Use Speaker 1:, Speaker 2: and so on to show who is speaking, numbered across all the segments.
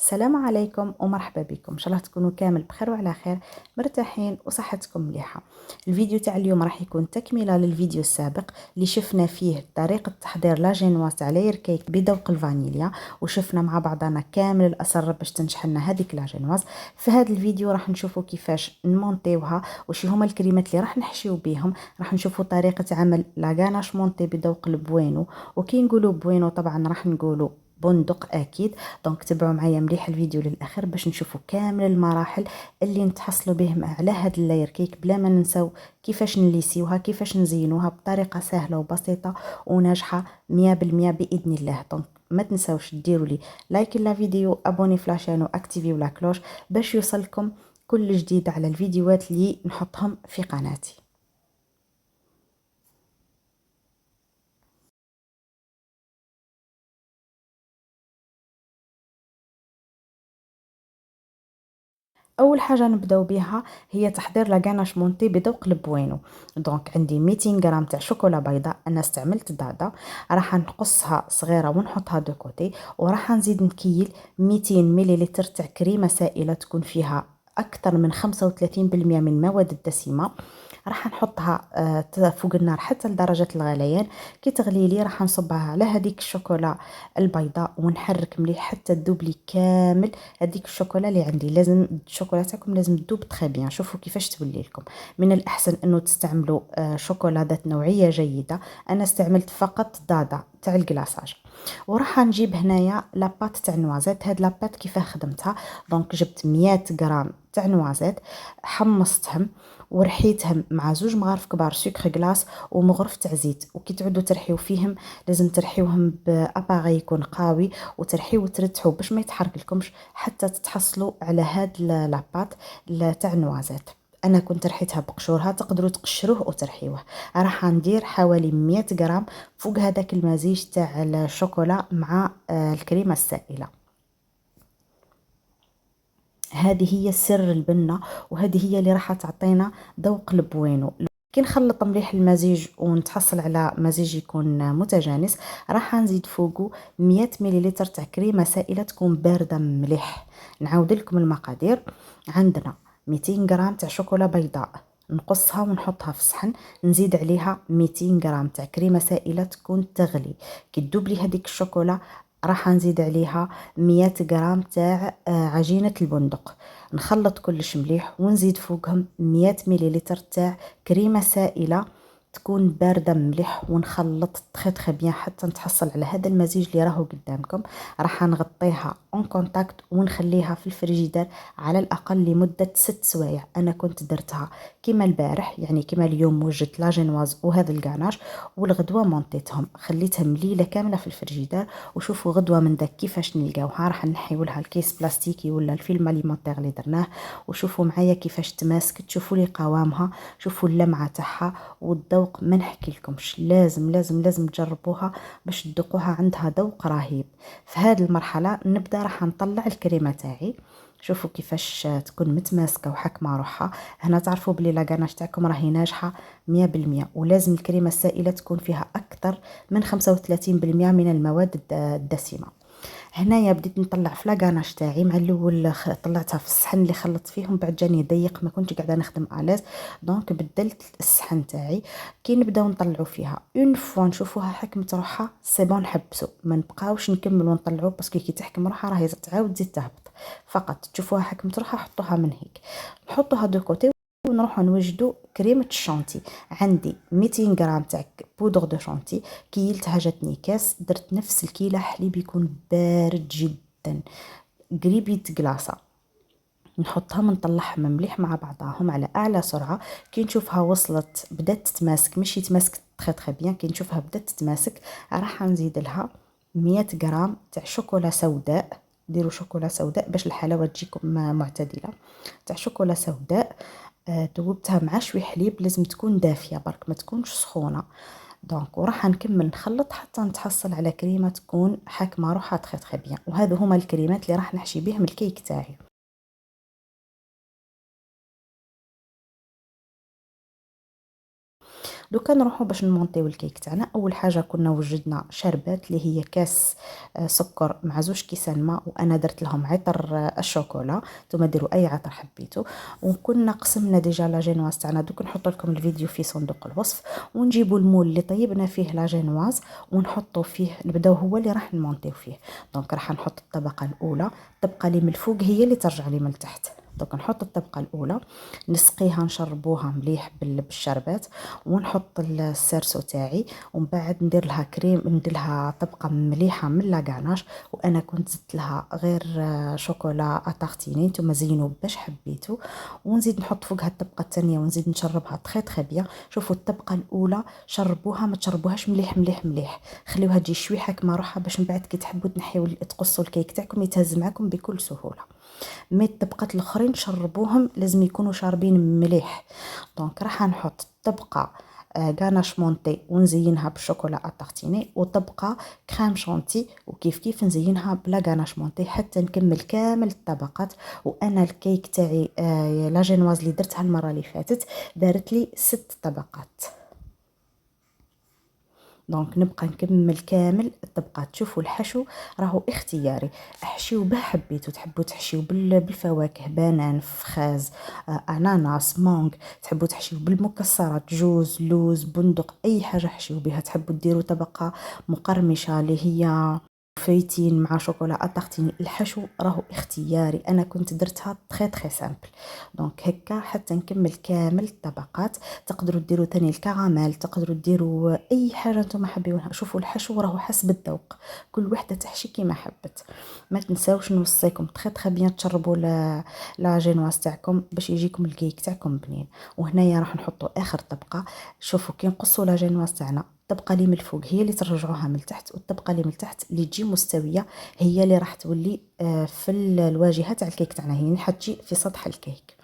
Speaker 1: السلام عليكم ومرحبا بكم. ان شاء الله تكونوا كامل بخير وعلى خير، مرتاحين وصحتكم مليحه. الفيديو تاع اليوم راح يكون تكمله للفيديو السابق اللي شفنا فيه طريقه تحضير لاجينواز تاع لاير كيك بذوق الفانيليا، وشفنا مع بعضنا كامل الاسرار باش تنجح لنا هذيك لاجينواز. في هذا الفيديو راح نشوفوا كيفاش نمونطيوها وشي هما الكريمات اللي راح نحشيو بيهم. راح نشوفوا طريقه عمل لاغاناش مونطي بذوق البوينو، وكي نقولوا بوينو طبعا راح نقولوا بندق اكيد. دونك تبعوا معايا مليح الفيديو للاخر باش نشوفوا كامل المراحل اللي نتحصلوا بهم على هاد اللاير كيك، بلا ما ننساو كيفاش نليسيوها، كيفاش نزينوها بطريقه سهله وبسيطه وناجحه 100% باذن الله. دونك ما تنساوش ديروا لي لايك الفيديو، ابوني في لاشين واكتيفيو لا كلوش باش يوصلكم كل جديد على الفيديوهات اللي نحطهم في قناتي. اول حاجه نبداو بها هي تحضير لاغاناش مونتي بذوق البوينو. دونك عندي 200 غرام تاع شوكولا بيضاء، انا استعملت دادا، راح نقصها صغيره ونحطها دو كوتي. وراح نزيد نكيل 200 مليلتر تاع كريمه سائله تكون فيها اكثر من 35% من المواد الدسمه. راح نحطها فوق النار حتى لدرجه الغليان. كي تغلي لي راح نصبها على هذيك الشوكولا البيضاء ونحرك مليح حتى تذوب لي كامل. هذيك الشوكولا اللي عندي لازم الشوكولا تاعكم لازم تذوب تري بيان. شوفوا كيفاش تولي لكم. من الاحسن انه تستعملوا شوكولا ذات نوعيه جيده. انا استعملت فقط دادا تاع الكلاصاج. وراح نجيب هنايا لاباط تاع نوازيت. هاد لاباط كيفاه خدمتها؟ دونك جبت 100 غرام تاع نوازيت، حمصتهم ورحيتهم مع 2 مغارف كبار سكر غلاس ومغرف تاع زيت. وكي تعودوا ترحيو فيهم لازم ترحيوهم باباغي يكون قوي، وترحيو وترتحوا باش ما يتحرق لكمش حتى تتحصلوا على هاد لاباط تاع نوازيت. انا كنت رحيتها بقشورها، تقدروا تقشروه وترحيوه. راح ندير حوالي 100 غرام فوق هذاك المزيج تاع الشوكولا مع الكريمه السائله. هذه هي سر البنه، وهذه هي اللي راح تعطينا ذوق البوينو. كي نخلط مليح المزيج ونتحصل على مزيج يكون متجانس، راح نزيد فوقه 100 مليلتر تاع كريمه سائله تكون بارده مليح. نعاود لكم المقادير. عندنا 200 غرام تاع شوكولا بيضاء، نقصها ونحطها في صحن. نزيد عليها 200 غرام تاع كريمه سائله تكون تغلي. كي تذوب لي هذيك الشوكولا راح نزيد عليها 100 غرام تاع عجينه البندق. نخلط كلش مليح ونزيد فوقهم 100 مليلتر تاع كريمه سائله تكون بارده مليح، ونخلط تخي بيان حتى نتحصل على هذا المزيج اللي راهو قدامكم. راح نغطيها اون كونتاكت ونخليها في الفريجيدير على الاقل لمده 6 سوايع. انا كنت درتها كيما البارح، يعني كيما اليوم وجدت لاجينواز وهذا الكاناش، والغدوه مونطيتهم خليتهم ليله كامله في الفريجيدير. وشوفوا غدوه من داك كيفاش نلقاوها. راح نحيو لها الكيس بلاستيكي ولا الفيلم اليمونتير اللي درناه، وشوفوا معايا كيفاش تماسك. تشوفوا لي قوامها، شوفوا اللمعه تاعها والذوق ما نحكي لكمش. لازم لازم لازم تجربوها باش تذوقوها، عندها ذوق رهيب. في هذه المرحله نبدا راح نطلع الكريمه تاعي. شوفوا كيفاش تكون متماسكه وحاكمه روحها. هنا تعرفوا بلي لاكاناش تاعكم راهي ناجحه 100%. ولازم الكريمه السائله تكون فيها اكثر من 35% من المواد الدسمه. هنايا بديت نطلع في لاكاناش تاعي. مع الاول طلعتها في الصحن اللي خلطت فيهم، بعد جاني ضيق ما كنتش قاعده نخدم الاز، دونك بدلت الصحن تاعي. كي نبداو نطلعوا فيها اون فوا نشوفوها حكمت روحها سي بون نحبسوا، ما نبقاوش نكملوا نطلعوا باسكو كي تحكم روحها راهي تعاود تزيد تهبط. فقط تشوفوها حكمت روحها حطوها من هيك، نحطوها دو كوتي ونروحوا نوجدوا كريمه الشانتي. عندي 200 غرام تاع بودر دو شانتي، كيلتها جاتني كاس، درت نفس الكيله حليب يكون بارد جدا قريب يتقلاصه. نحطها ونطلعهم مليح مع بعضاهم على اعلى سرعه. كي نشوفها وصلت بدات تتماسك، ماشي تماسك تخي بيان، كي نشوفها بدات تتماسك راح نزيد لها 100 غرام تاع شوكولا سوداء. ديروا شوكولا سوداء باش الحلاوه تجيكم معتدله. تاع شوكولا سوداء ذوبتها مع شوي حليب، لازم تكون دافيه برك ما تكونش سخونه. دونك وراح نكمل نخلط حتى نتحصل على كريمه تكون حاكمه روحها تخي بيان. وهذو هما الكريمات اللي راح نحشي بهم الكيك تاعي. دوكا نروحو باش نمونطيو الكيك تاعنا. اول حاجه كنا وجدنا شربات اللي هي كاس سكر مع 2 كيسان ماء، وانا درت لهم عطر الشوكولا، نتوما ديروا اي عطر حبيتو. وكنا قسمنا ديجا لا جينواز تاعنا، دوك نحط لكم الفيديو في صندوق الوصف. ونجيبوا المول اللي طيبنا فيه لا جينواز ونحطوا فيه، نبداو هو اللي راح نمونطيو فيه. دونك راح نحط الطبقه الاولى، الطبقه اللي من الفوق هي اللي ترجع لي من التحت. دونك نحط الطبقه الاولى، نسقيها نشربوها مليح بالشربات، ونحط السيرسو تاعي، ومن بعد ندير لها كريم، ندير لها طبقه مليحه من لاكاناش. وانا كنت زدت لها غير شوكولا اتارتيني، نتوما زينوا باش حبيتو. ونزيد نحط فوقها الطبقه الثانيه ونزيد نشربها تري بيان. شوفوا الطبقه الاولى شربوها، ما تشربوهاش مليح مليح مليح، خليوها تجي شويحه كما روحها، باش من بعد كي تحبوا تنحيو تقصوا الكيك تاعكم يتهز معكم بكل سهوله. مي الطبقات الاخرين شربوهم لازم يكونوا شاربين مليح. دونك راح نحط طبقه غاناش مونتي ونزينها بالشوكولا اتارتيني، وطبقه كريم شانتي، وكيف كيف نزينها بلا غاناش مونتي حتى نكمل كامل الطبقات. وانا الكيك تاعي لا جينواز اللي درتها المره اللي فاتت دارت لي 6 طبقات. دونك نبقى نكمل كامل الطبقات. شوفوا الحشو راهو اختياري، احشيو به حبيتو، تحبوا تحشيو بالفواكه، بنان، فخاز، اناناس، مانغ، تحبوا تحشيو بالمكسرات، جوز، لوز، بندق، اي حاجه حشيو بها. تحبوا ديروا طبقه مقرمشه اللي هي فايتين مع شوكولا اتارتيني، الحشو راهو اختياري، انا كنت درتها تري سامبل. دونك هكا حتى نكمل كامل الطبقات. تقدروا ديروا ثاني الكراميل، تقدروا ديروا اي حاجه نتوما حابينها. شوفوا الحشو راهو حسب الذوق، كل وحده تحشي كيما حبت. ما تنساوش نوصيكم تري بيان تشربوا لا جينواز تاعكم باش يجيكم الكيك تاعكم بنين. وهنايا راح نحطوا اخر طبقه. شوفوا كي نقصوا لا جينواز تاعنا، الطبقه اللي من الفوق هي اللي ترجعوها من التحت، والطبقه اللي من التحت اللي تجي مستويه هي اللي راح تولي في الواجهه تاع الكيك تاعنا، هي حتجي في سطح الكيك.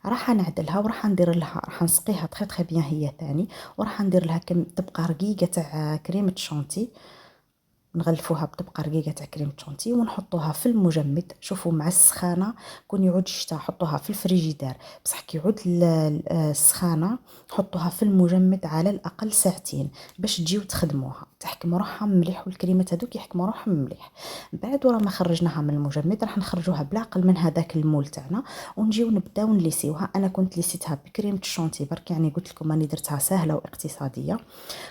Speaker 1: راح نعدلها وراح ندير لها، راح نسقيها تري بيان هي ثاني. وراح ندير لها كم طبقه رقيقه تاع كريمه شانتي، نغلفوها بطبقه رقيقه تاع كريم شانتي ونحطوها في المجمد. شوفوا مع السخانه كون يعود الشتاء حطوها في الفريجيدير، بصح كي يعود السخانه حطوها في المجمد على الاقل ساعتين باش تجيو تخدموها تحكم روحها مليح، والكريمات هذوك يحكموا روحهم مليح. بعد ورا ما خرجناها من المجمد راح نخرجوها بالعقل من هذاك المول تاعنا، ونجيو نبداو نليسيوها. انا كنت ليسيتها بكريمه الشانتي برك، يعني قلت لكم راني درتها سهله واقتصاديه.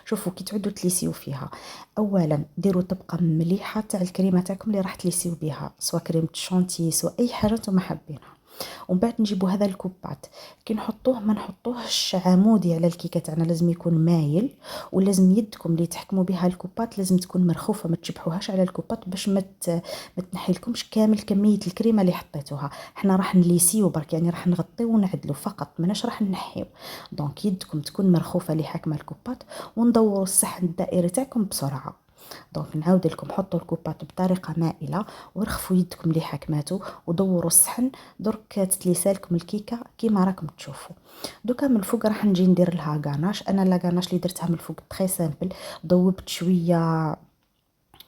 Speaker 1: شوفوا كي تعودوا تليسيو فيها، اولا ديروا طبقه مليحه تاع الكريمه تاعكم اللي راح تليسيو بها، سواء كريمه الشانتي سواء اي حاجه نتوما حابينها. ومن بعد نجيبوا هذا الكوبات، كي نحطوه ما نحطوهش عمودي على الكيكه تاعنا، لازم يكون مايل. ولازم يدكم اللي تحكموا بها الكوبات لازم تكون مرخوفه، ما تجبحوهاش على الكوبات باش ما تنحيلكمش كامل كميه الكريمه اللي حطيتوها. احنا راح نليسيو برك، يعني راح نغطيو ونعدلو فقط، ماناش راح نحيو. دونك يدكم تكون مرخوفه اللي حاكمه الكوبات. وندوروا الصحن الدائري تاعكم بسرعه. دونك نعاود لكم، حطوا الكوبات بطريقه مائله ورخفوا يدكم اللي حكماتو ودوروا الصحن. درك تتليسالكم الكيكه كيما راكم تشوفوا. دوكا من الفوق راح نجي ندير لها غاناش. انا لا غاناش اللي درتها من الفوق تري سامبل، ضوبت شويه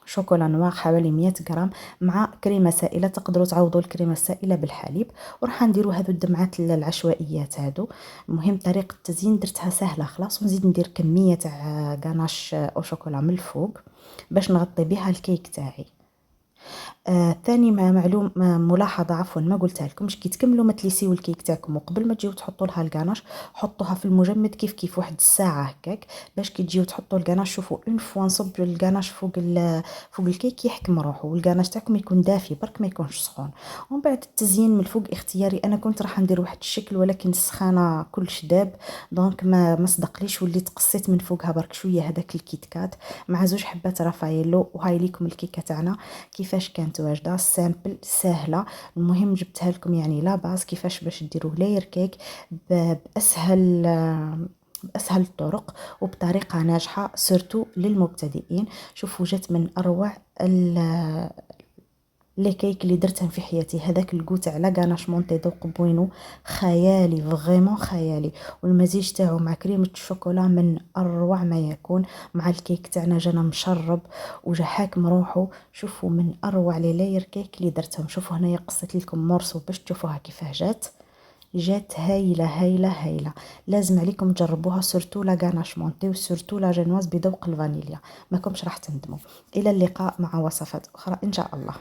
Speaker 1: شوكولا نوار حوالي 100 غرام مع كريمه سائله، تقدروا تعوضوا الكريمه السائله بالحليب. وراح نديروا هذو الدمعات العشوائيات هادو. المهم طريقه التزيين درتها سهله خلاص. ونزيد ندير كميه تاع غاناش او شوكولا من الفوق باش نغطي بها الكيك تاعي. ثاني معلوم ملاحظه عفوا ما قلتها لكمش، كي تكملوا ما تليسيو الكيك تاعكم وقبل ما تجيو تحطوا لها الكاناش حطوها في المجمد كيف كيف واحد الساعه هكاك، باش كي تجيو تحطوا الكاناش شوفوا اون فوا نصب الكاناش فوق الكيك يحكم روحه، والكاناش تاعكم يكون دافي برك ما يكونش سخون. ومن بعد التزيين من الفوق اختياري، انا كنت راح ندير واحد الشكل ولكن السخانه كلش داب، دونك ما صدقليش، وليت قصيت من فوقها برك شويه هذاك الكيت كات مع 2 حبات رافايلو. وهاي ليكم الكيكه تاعنا كيفاش كانت واجده سامبل سهله. المهم جبتها لكم يعني لا باس كيفاش باش ديروه لاير كيك بأسهل الطرق وبطريقة ناجحة سورتو للمبتدئين. شوفوا جات من أروع لي كيك اللي درتهم في حياتي. هذاك الكو تاع لا غاناش مونتي ذوق بوينو خيالي، فريمون خيالي. والمزيج تاعو مع كريمه الشوكولا من اروع ما يكون، مع الكيك تاعنا جانا مشرب وجا حاكم روحو. شوفوا من اروع لي لاير كيك اللي درتهم. شوفوا هنايا قصيت لكم مورسو باش تشوفوها كيفاه جات. جات هايله هايله هايله. لازم عليكم تجربوها، سورتو لا غاناش مونتي وسورتو لا جينواز بذوق الفانيليا، ماكمش راح تندموا. الى اللقاء مع وصفات اخرى ان شاء الله.